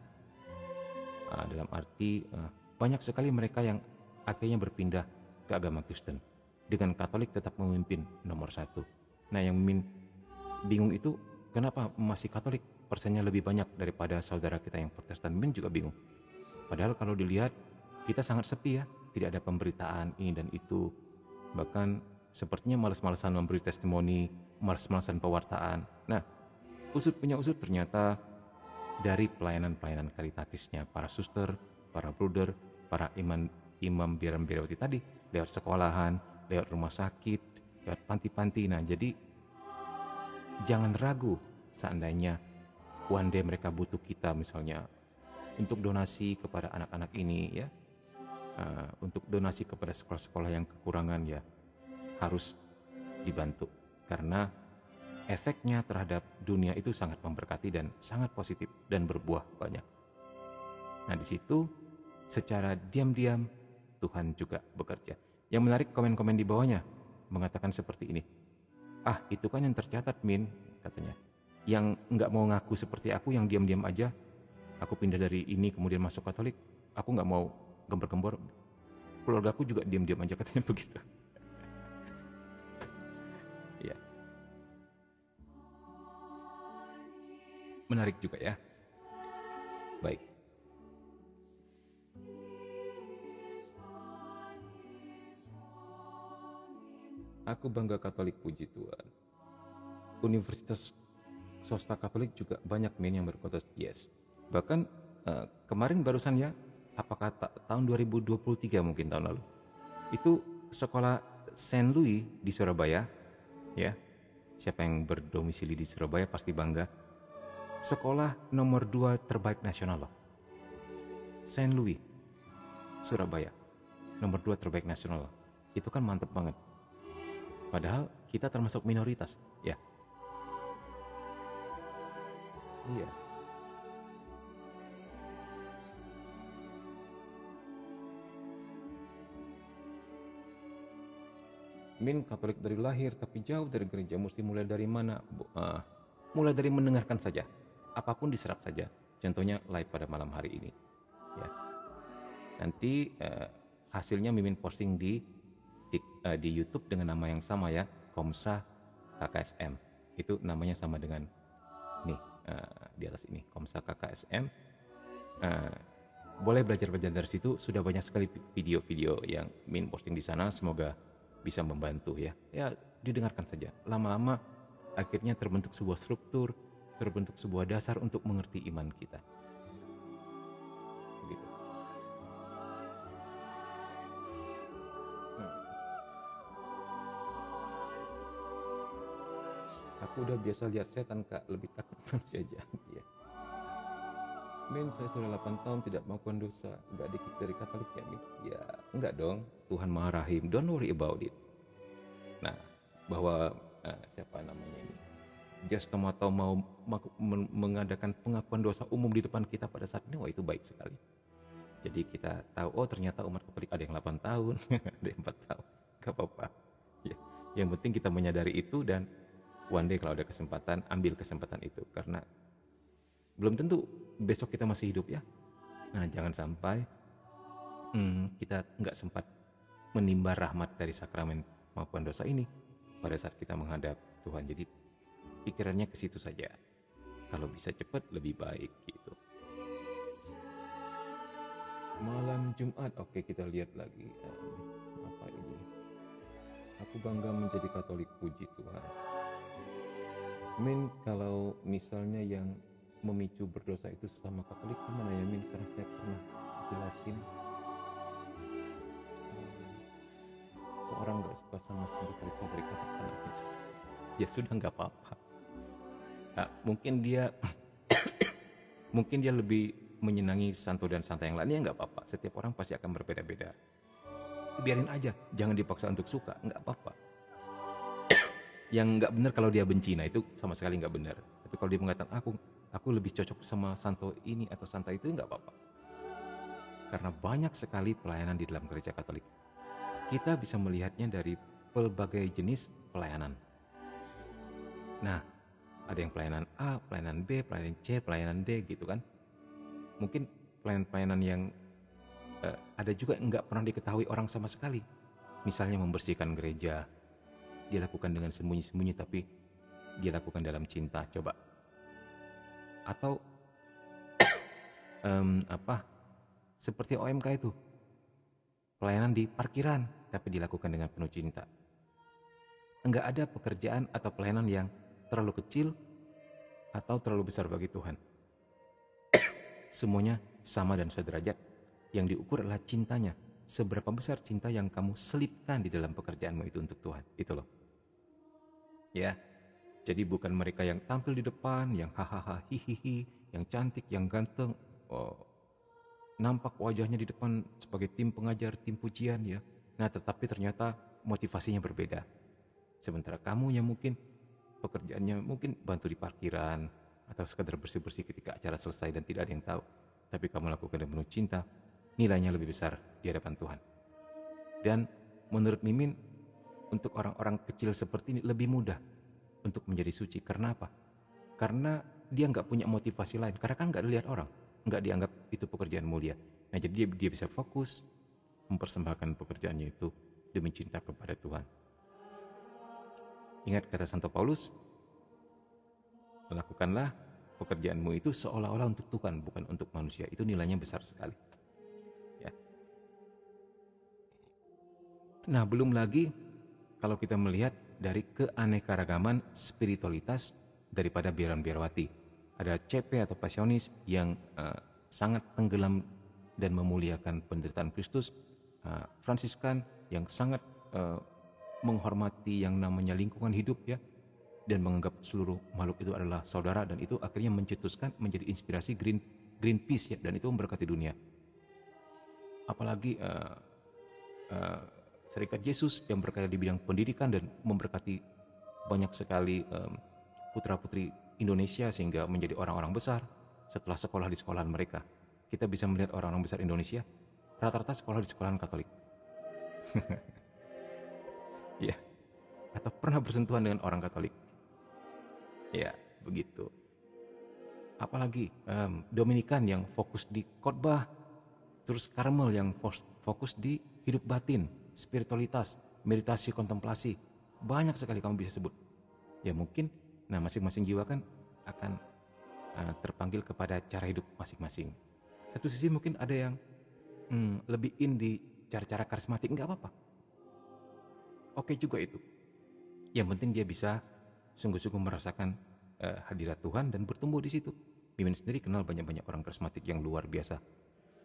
Dalam arti banyak sekali mereka yang akhirnya berpindah ke agama Kristen dengan Katolik tetap memimpin nomor 1. Nah, yang Mimin bingung itu kenapa masih Katolik persennya lebih banyak daripada saudara kita yang Protestan. Mimin juga bingung. Padahal kalau dilihat kita sangat sepi ya, tidak ada pemberitaan ini dan itu. Bahkan sepertinya malas-malasan memberi testimoni, malas-malasan pewartaan. Nah, usut punya usut ternyata dari pelayanan-pelayanan karitatisnya para suster, para bruder, para imam biaran-biarawati tadi, lewat sekolahan, lewat rumah sakit, lewat panti-panti. Nah, jadi jangan ragu seandainya one day mereka butuh kita misalnya untuk donasi kepada anak-anak ini ya, untuk donasi kepada sekolah-sekolah yang kekurangan ya, harus dibantu karena efeknya terhadap dunia itu sangat memberkati dan sangat positif dan berbuah banyak. Nah, di situ secara diam-diam Tuhan juga bekerja. Yang menarik komen-komen di bawahnya mengatakan seperti ini. Itu kan yang tercatat Min, katanya. Yang nggak mau ngaku seperti aku, yang diam-diam aja. Aku pindah dari ini kemudian masuk Katolik. Aku nggak mau gembor-gembor. Keluargaku juga diam-diam aja, katanya begitu. Ya. Menarik juga ya. Baik. Aku bangga Katolik, puji Tuhan. Universitas swasta Katolik juga banyak Min yang berkotas yes. Bahkan kemarin barusan ya, apakah tahun 2023 mungkin tahun lalu, itu sekolah Saint Louis di Surabaya ya. Siapa yang berdomisili di Surabaya pasti bangga. Sekolah nomor 2 terbaik nasional loh. Saint Louis Surabaya nomor 2 terbaik nasional loh. Itu kan mantep banget. Padahal kita termasuk minoritas ya. Iya. Min Katolik dari lahir tapi jauh dari gereja. Mesti mulai dari mana? Mulai dari mendengarkan saja. Apapun diserap saja. Contohnya live pada malam hari ini. Ya. Nanti hasilnya Mimin posting di YouTube dengan nama yang sama ya, Komsa KKSM. Itu namanya sama dengan nih di atas ini, Komsa KKSM. Boleh belajar-belajar dari situ. Sudah banyak sekali video-video yang Min posting di sana. Semoga bisa membantu ya. Ya, didengarkan saja. Lama-lama akhirnya terbentuk sebuah struktur, terbentuk sebuah dasar untuk mengerti iman kita. Begitu. Aku udah biasa lihat setan Kak, lebih takut manusia jahat ya. Min, saya sudah 8 tahun tidak melakukan dosa, enggak dikit dari Katolik ya Min? Ya enggak dong, Tuhan Maha Rahim, don't worry about it. Nah, bahwa siapa namanya ini, Just Tomato mau mengadakan pengakuan dosa umum di depan kita pada saat ini, wah itu baik sekali. Jadi kita tahu, oh ternyata umat Katolik ada yang 8 tahun, ada yang 4 tahun, gak apa-apa ya. Yang penting kita menyadari itu dan one day kalau ada kesempatan, ambil kesempatan itu. Karena belum tentu besok kita masih hidup ya. Nah, jangan sampai kita nggak sempat menimba rahmat dari sakramen maupun dosa ini pada saat kita menghadap Tuhan. Jadi pikirannya ke situ saja. Kalau bisa cepat lebih baik gitu. Malam Jumat, oke kita lihat lagi apa ini. Aku bangga menjadi Katolik, puji Tuhan. Min, kalau misalnya yang memicu berdosa itu sesama Katolik gimana ya Min? Karena saya pernah jelasin seorang gak suka sama sendiri dari kata Yesus. ya sudah nggak apa-apa. Nah, mungkin dia lebih menyenangi santo dan santa yang lain, ya nggak apa-apa. Setiap orang pasti akan berbeda-beda. Biarin aja, jangan dipaksa untuk suka, nggak apa-apa. Yang nggak benar kalau dia benci, nah itu sama sekali nggak benar. Tapi kalau dia mengatakan aku lebih cocok sama santo ini atau santa itu, nggak apa-apa. Karena banyak sekali pelayanan di dalam gereja Katolik. Kita bisa melihatnya dari pelbagai jenis pelayanan. Nah, ada yang pelayanan A, pelayanan B, pelayanan C, pelayanan D gitu kan. Mungkin pelayanan yang ada juga nggak pernah diketahui orang sama sekali. Misalnya membersihkan gereja, dia lakukan dengan sembunyi-sembunyi tapi dia lakukan dalam cinta, coba. Atau seperti OMK itu, pelayanan di parkiran tapi dilakukan dengan penuh cinta. Enggak ada pekerjaan atau pelayanan yang terlalu kecil atau terlalu besar bagi Tuhan. Semuanya sama dan sederajat. Yang diukur adalah cintanya. Seberapa besar cinta yang kamu selipkan di dalam pekerjaanmu itu untuk Tuhan. Itu loh. Ya. Jadi bukan mereka yang tampil di depan, yang hahaha hihihi, yang cantik, yang ganteng, nampak wajahnya di depan sebagai tim pengajar, tim pujian ya. Nah, tetapi ternyata motivasinya berbeda. Sementara kamu yang mungkin pekerjaannya mungkin bantu di parkiran atau sekadar bersih-bersih ketika acara selesai dan tidak ada yang tahu, tapi kamu lakukan dengan penuh cinta, nilainya lebih besar di hadapan Tuhan. Dan menurut Mimin, untuk orang-orang kecil seperti ini lebih mudah untuk menjadi suci. Karena apa? Karena dia nggak punya motivasi lain. Karena kan nggak dilihat orang, nggak dianggap itu pekerjaan mulia. Nah, jadi dia bisa fokus mempersembahkan pekerjaannya itu demi cinta kepada Tuhan. Ingat kata Santo Paulus, lakukanlah pekerjaanmu itu seolah-olah untuk Tuhan, bukan untuk manusia. Itu nilainya besar sekali. Ya. Nah, belum lagi kalau kita melihat dari keanekaragaman spiritualitas daripada biaran-biarawati. Ada CP atau pasionis yang sangat tenggelam dan memuliakan penderitaan Kristus. Fransiskan yang sangat menghormati yang namanya lingkungan hidup ya, dan menganggap seluruh makhluk itu adalah saudara, dan itu akhirnya mencetuskan menjadi inspirasi Greenpeace ya, dan itu memberkati dunia. Apalagi Serikat Yesus yang berkarya di bidang pendidikan dan memberkati banyak sekali putra-putri Indonesia sehingga menjadi orang-orang besar setelah sekolah di sekolahan mereka. Kita bisa melihat orang-orang besar Indonesia rata-rata sekolah di sekolahan Katolik. Ya, atau pernah bersentuhan dengan orang Katolik. Ya, begitu. Apalagi Dominikan yang fokus di khotbah, terus Karmel yang fokus di hidup batin, spiritualitas, meditasi, kontemplasi. Banyak sekali kamu bisa sebut. Ya mungkin, nah masing-masing jiwa kan akan terpanggil kepada cara hidup masing-masing. Satu sisi mungkin ada yang lebih di cara-cara karismatik, nggak apa-apa. Oke juga itu. Yang penting dia bisa sungguh-sungguh merasakan hadirat Tuhan dan bertumbuh di situ. Mimin sendiri kenal banyak-banyak orang karismatik yang luar biasa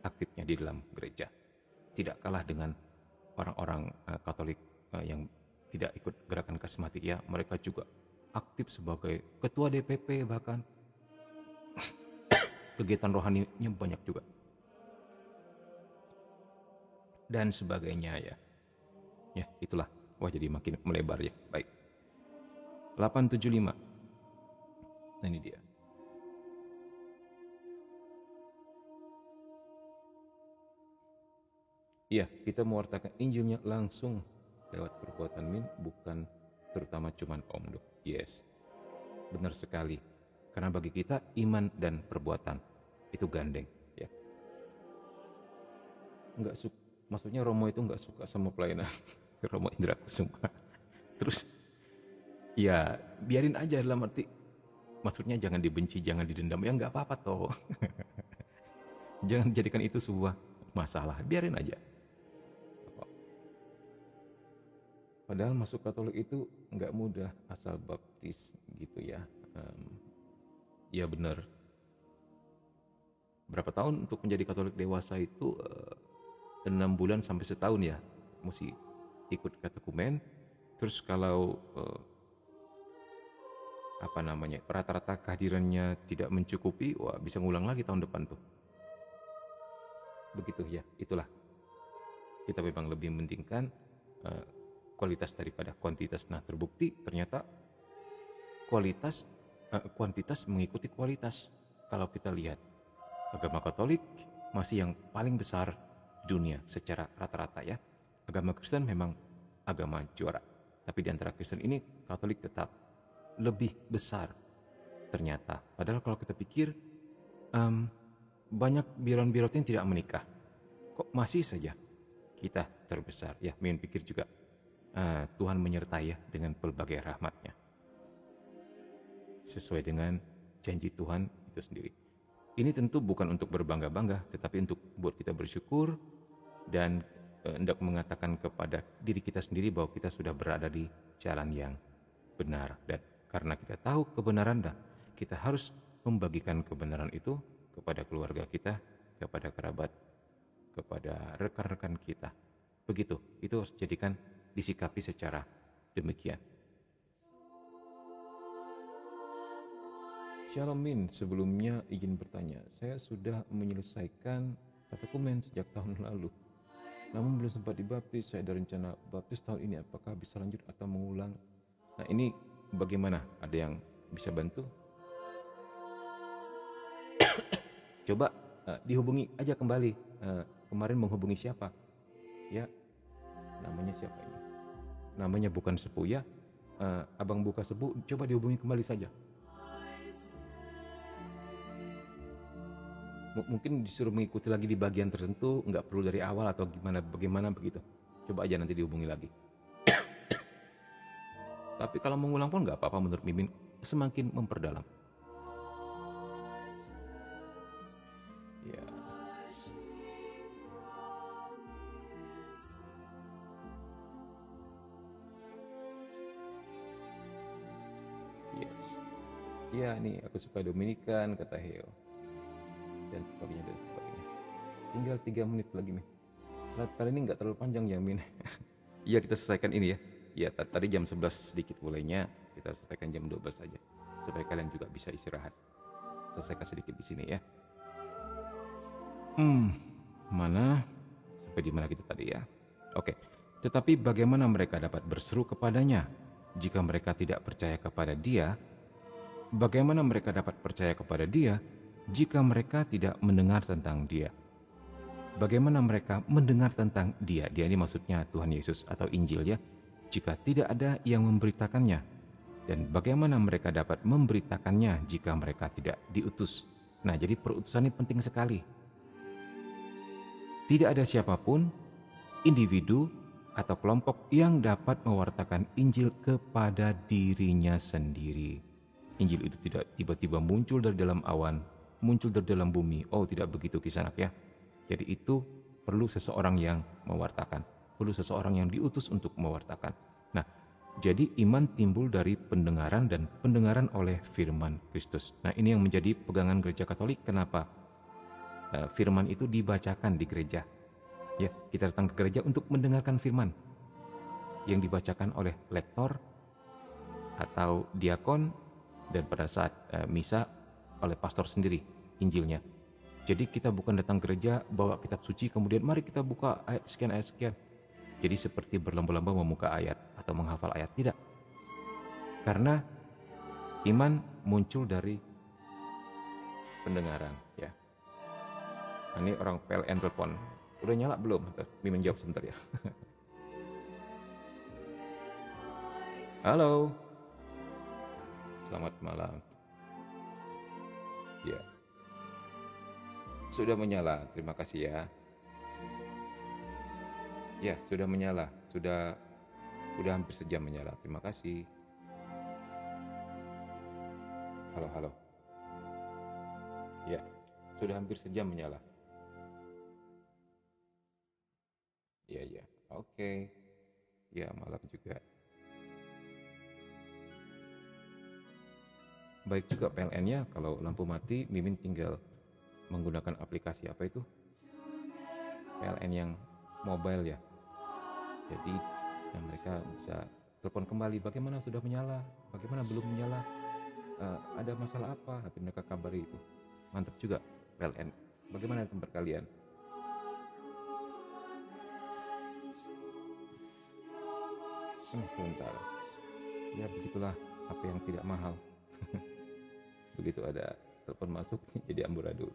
aktifnya di dalam gereja. Tidak kalah dengan orang-orang Katolik yang tidak ikut gerakan karismatik ya. Mereka juga aktif sebagai ketua DPP, bahkan kegiatan rohaninya banyak juga. Dan sebagainya ya. Ya itulah. Wah jadi makin melebar ya. Baik. 875. Nah ini dia. Iya, kita mewartakan Injilnya langsung lewat perbuatan Min, bukan terutama cuman Om Dok. Yes, benar sekali. Karena bagi kita iman dan perbuatan itu gandeng, ya. Maksudnya Romo itu nggak suka sama pelayanan Romo Indra Kusuma. Terus, ya biarin aja dalam arti, maksudnya jangan dibenci, jangan didendam, ya nggak apa-apa toh. Jangan jadikan itu sebuah masalah, biarin aja. Padahal masuk Katolik itu nggak mudah asal baptis gitu ya. Ya benar. Berapa tahun untuk menjadi Katolik dewasa itu 6 bulan sampai setahun ya. Mesti ikut katekumen. Terus kalau rata-rata kehadirannya tidak mencukupi, wah bisa ngulang lagi tahun depan tuh. Begitu ya, itulah. Kita memang lebih mementingkan kualitas daripada kuantitas. Nah, terbukti ternyata kuantitas mengikuti kualitas. Kalau kita lihat, agama Katolik masih yang paling besar di dunia secara rata-rata ya. Agama Kristen memang agama juara. Tapi di antara Kristen ini, Katolik tetap lebih besar ternyata. Padahal kalau kita pikir, banyak biron-biron yang tidak menikah. Kok masih saja kita terbesar? Ya, Min pikir juga Tuhan menyertai ya dengan pelbagai rahmatnya. Sesuai dengan janji Tuhan itu sendiri. Ini tentu bukan untuk berbangga-bangga, tetapi untuk buat kita bersyukur dan hendak mengatakan kepada diri kita sendiri bahwa kita sudah berada di jalan yang benar. Dan karena kita tahu kebenaran, kita harus membagikan kebenaran itu kepada keluarga kita, kepada kerabat, kepada rekan-rekan kita. Begitu, itu harus dijadikan, disikapi secara demikian. Shalom Min, sebelumnya izin bertanya, saya sudah menyelesaikan katekumen sejak tahun lalu. Namun belum sempat dibaptis, saya ada rencana baptis tahun ini, apakah bisa lanjut atau mengulang? Nah ini bagaimana? Ada yang bisa bantu? Coba dihubungi aja kembali. Kemarin menghubungi siapa? Ya, namanya siapa ini? Namanya bukan Sepu ya. Abang Buka Sepu, coba dihubungi kembali saja. Mungkin disuruh mengikuti lagi di bagian tertentu, nggak perlu dari awal atau bagaimana begitu. Coba aja nanti dihubungi lagi. Tapi kalau mengulang pun nggak apa-apa menurut Mimin, semakin memperdalam. Ya. Yes. Ya, nih aku suka Dominikan, kata Heo. Dan sebagainya. Tinggal 3 menit lagi, Min. Kali ini nggak terlalu panjang ya, Min. Iya, kita selesaikan ini ya. Ya, tadi jam 11 sedikit mulainya, kita selesaikan jam 12 saja. Supaya kalian juga bisa istirahat. Selesaikan sedikit di sini ya. Mana? Sampai di mana kita tadi ya? Oke. Tetapi bagaimana mereka dapat berseru kepadanya jika mereka tidak percaya kepada Dia? Bagaimana mereka dapat percaya kepada Dia jika mereka tidak mendengar tentang Dia? Bagaimana mereka mendengar tentang Dia? Dia ini maksudnya Tuhan Yesus atau Injil ya. Jika tidak ada yang memberitakannya. Dan bagaimana mereka dapat memberitakannya jika mereka tidak diutus? Nah, jadi perutusan ini penting sekali. Tidak ada siapapun, individu atau kelompok yang dapat mewartakan Injil kepada dirinya sendiri. Injil itu tidak tiba-tiba muncul dari dalam awan, muncul dari dalam bumi. Oh, tidak begitu Kisanak ya. Jadi itu perlu seseorang yang mewartakan, perlu seseorang yang diutus untuk mewartakan. Nah, jadi iman timbul dari pendengaran dan pendengaran oleh firman Kristus. Nah, ini yang menjadi pegangan gereja Katolik. Kenapa firman itu dibacakan di gereja? Ya, kita datang ke gereja untuk mendengarkan firman yang dibacakan oleh lektor atau diakon, dan pada saat misa oleh pastor sendiri Injilnya. Jadi kita bukan datang gereja bawa kitab suci kemudian mari kita buka ayat sekian. Jadi seperti berlomba-lomba membuka ayat atau menghafal ayat, tidak. Karena iman muncul dari pendengaran ya. Nah, ini orang PLN telepon. Udah nyala belum? Mimin jawab sebentar ya. Halo. Selamat malam. Ya. Sudah menyala, terima kasih ya. Ya, sudah menyala, sudah hampir sejam menyala, terima kasih. Halo. Ya, sudah hampir sejam menyala. Ya, oke. Ya, malam juga. Baik juga PLN-nya, kalau lampu mati, Mimin tinggal menggunakan aplikasi apa itu? PLN yang mobile ya. Jadi mereka bisa telepon kembali, bagaimana sudah menyala, bagaimana belum menyala. ada masalah apa, nanti mereka kabari itu. Mantap juga PLN. Bagaimana tempat kalian? Sebentar. Ya begitulah HP yang tidak mahal. Begitu ada telepon masuk jadi amburadul.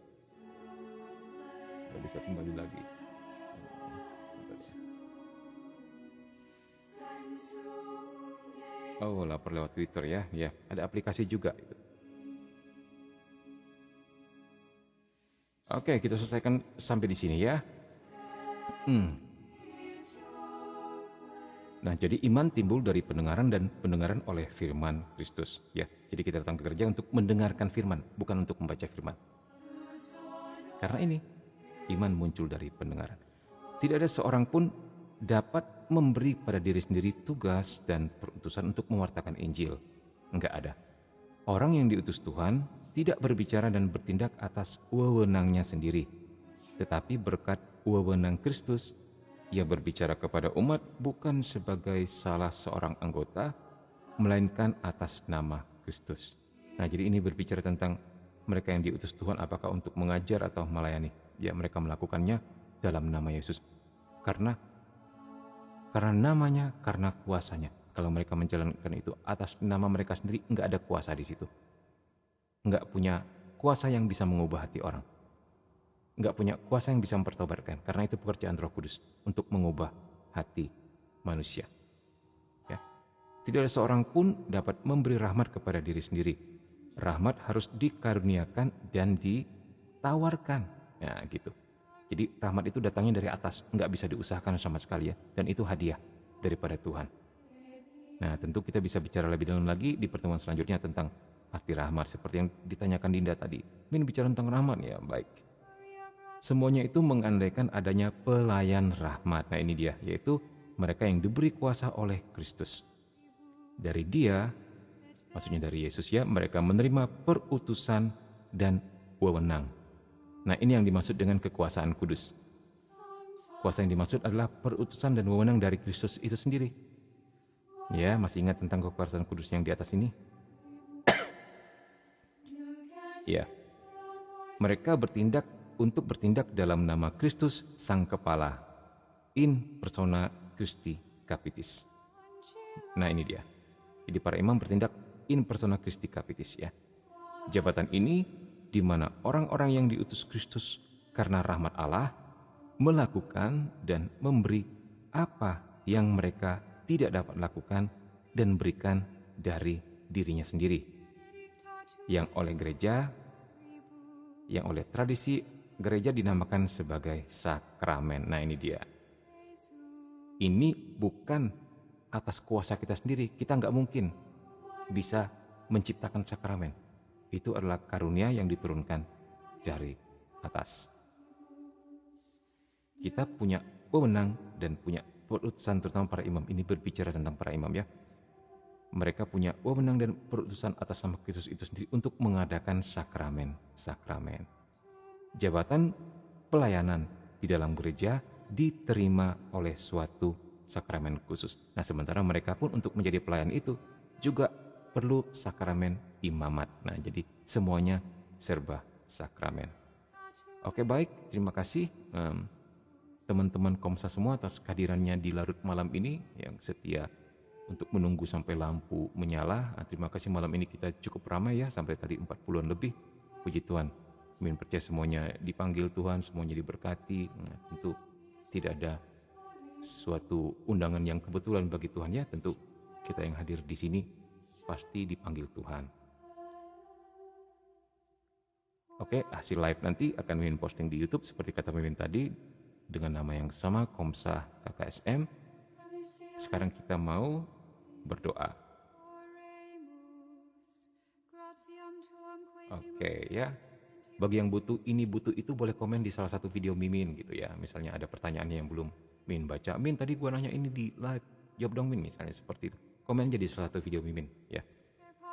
Nggak bisa kembali lagi. Oh, lapor lewat Twitter ya. Ya, ada aplikasi juga itu. Oke, kita selesaikan sampai di sini ya. Nah, jadi iman timbul dari pendengaran dan pendengaran oleh firman Kristus. Ya, jadi kita datang ke gereja untuk mendengarkan firman, bukan untuk membaca firman. Karena ini, iman muncul dari pendengaran. Tidak ada seorang pun dapat memberi pada diri sendiri tugas dan perutusan untuk mewartakan Injil. Enggak ada. Orang yang diutus Tuhan tidak berbicara dan bertindak atas wewenangnya sendiri, tetapi berkat wewenang Kristus, ia berbicara kepada umat bukan sebagai salah seorang anggota, melainkan atas nama Kristus. Nah, jadi ini berbicara tentang mereka yang diutus Tuhan apakah untuk mengajar atau melayani. Ya, mereka melakukannya dalam nama Yesus. Karena namanya, karena kuasanya. Kalau mereka menjalankan itu atas nama mereka sendiri, enggak ada kuasa di situ. Enggak punya kuasa yang bisa mengubah hati orang. Enggak punya kuasa yang bisa mempertobatkan, karena itu pekerjaan Roh Kudus untuk mengubah hati manusia. Ya. Tidak ada seorang pun dapat memberi rahmat kepada diri sendiri. Rahmat harus dikaruniakan dan ditawarkan. Ya, gitu. Jadi rahmat itu datangnya dari atas, enggak bisa diusahakan sama sekali ya, dan itu hadiah daripada Tuhan. Nah, tentu kita bisa bicara lebih dalam lagi di pertemuan selanjutnya tentang arti rahmat seperti yang ditanyakan Dinda tadi. Min bicara tentang rahmat ya, baik. Semuanya itu mengandaikan adanya pelayan rahmat. Nah, ini dia, yaitu mereka yang diberi kuasa oleh Kristus. Dari Dia, maksudnya dari Yesus ya, mereka menerima perutusan dan wewenang. Nah, ini yang dimaksud dengan kekuasaan kudus. Kuasa yang dimaksud adalah perutusan dan wewenang dari Kristus itu sendiri. Ya, masih ingat tentang kekuasaan kudus yang di atas ini? Ya. Mereka bertindak dalam nama Kristus Sang Kepala, in persona Christi Capitis. Nah, ini dia. Jadi para imam bertindak in persona Christi Capitis ya. Jabatan ini di mana orang-orang yang diutus Kristus karena rahmat Allah melakukan dan memberi apa yang mereka tidak dapat lakukan dan berikan dari dirinya sendiri. Yang oleh gereja, yang oleh tradisi gereja dinamakan sebagai sakramen. Nah, ini dia. Ini bukan atas kuasa kita sendiri. Kita nggak mungkin bisa menciptakan sakramen. Itu adalah karunia yang diturunkan dari atas. Kita punya wewenang dan punya perutusan, terutama para imam. Ini berbicara tentang para imam ya. Mereka punya wewenang dan perutusan atas nama Kristus itu sendiri untuk mengadakan sakramen. Jabatan pelayanan di dalam gereja diterima oleh suatu sakramen khusus. Nah, sementara mereka pun untuk menjadi pelayan itu juga perlu sakramen imamat. Nah, jadi semuanya serba sakramen. Oke, baik. Terima kasih teman-teman Komsa semua atas kehadirannya di larut malam ini yang setia untuk menunggu sampai lampu menyala. Terima kasih, malam ini kita cukup ramai ya, sampai tadi 40-an lebih. Puji Tuhan. Amin, percaya semuanya dipanggil Tuhan, semuanya diberkati. Nah, tentu tidak ada suatu undangan yang kebetulan bagi Tuhan ya. Tentu kita yang hadir di sini pasti dipanggil Tuhan. Oke, hasil live nanti akan Mimin posting di YouTube seperti kata Mimin tadi dengan nama yang sama, Komsa KKSM. Sekarang kita mau berdoa. Oke ya. Bagi yang butuh ini butuh itu boleh komen di salah satu video Mimin gitu ya. Misalnya ada pertanyaan yang belum Min baca. Min tadi gua nanya ini di live. Jawab dong Min, misalnya seperti itu. Komen aja di salah satu video Mimin ya.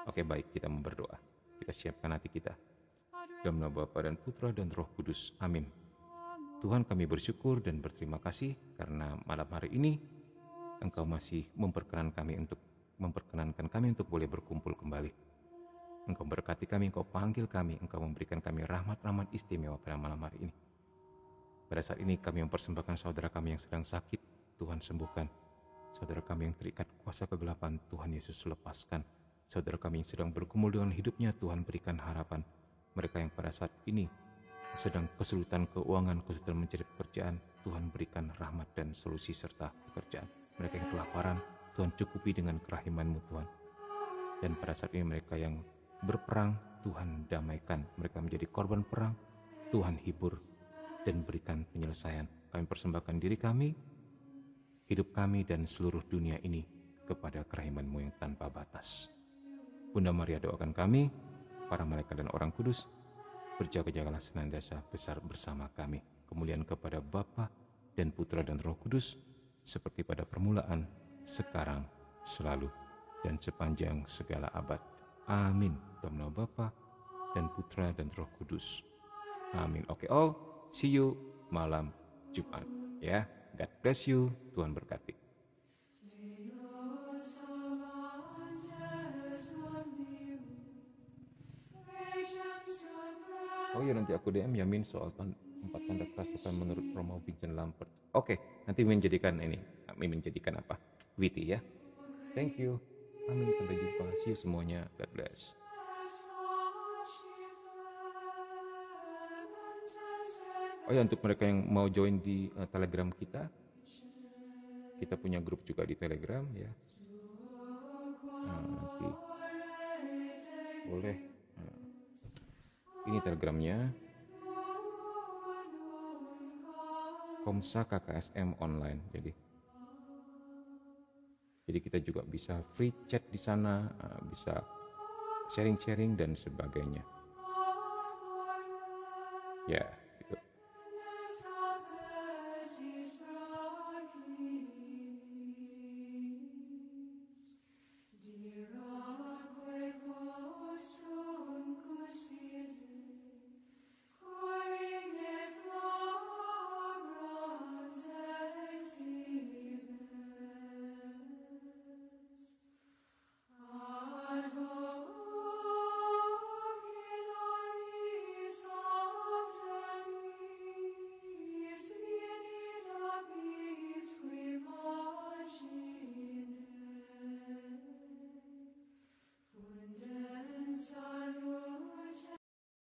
Oke, baik, kita mau berdoa. Kita siapkan hati kita. Dalam nama Bapa dan Putra dan Roh Kudus. Amin. Tuhan, kami bersyukur dan berterima kasih karena malam hari ini Engkau masih memperkenankan kami untuk boleh berkumpul kembali. Engkau berkati kami, Engkau panggil kami, Engkau memberikan kami rahmat-rahmat istimewa pada malam hari ini. Pada saat ini kami mempersembahkan saudara kami yang sedang sakit, Tuhan sembuhkan. Saudara kami yang terikat kuasa kegelapan, Tuhan Yesus lepaskan. Saudara kami yang sedang bergumul dengan hidupnya, Tuhan berikan harapan. Mereka yang pada saat ini sedang kesulitan keuangan, kesulitan mencari pekerjaan, Tuhan berikan rahmat dan solusi serta pekerjaan. Mereka yang kelaparan, Tuhan cukupi dengan kerahiman-Mu Tuhan. Dan pada saat ini mereka yang berperang, Tuhan damaikan. Mereka menjadi korban perang, Tuhan hibur dan berikan penyelesaian. Kami persembahkan diri kami, hidup kami dan seluruh dunia ini kepada kerahiman-Mu yang tanpa batas. Bunda Maria doakan kami, para malaikat dan orang kudus, berjaga-jagalah senantiasa besar bersama kami. Kemuliaan kepada Bapa dan Putra dan Roh Kudus, seperti pada permulaan, sekarang, selalu, dan sepanjang segala abad. Amin. Dalam nama Bapa dan Putra dan Roh Kudus. Amin. Oke, all. See you malam Jumat. Ya, God bless you. Tuhan berkati. Oh iya, nanti aku DM Yamin soal 4 tanda kerasukan menurut Romo Vincent Lampert. Oke, nanti menjadikan ini. Kami menjadikan apa? Witty ya. Thank you. Amin. Sampai jumpa. See you semuanya. God bless. Oh ya, untuk mereka yang mau join di Telegram kita punya grup juga di Telegram ya. Nanti boleh. Ini Telegramnya. Komsa KKSM online. Jadi kita juga bisa free chat di sana, bisa sharing-sharing dan sebagainya. Ya.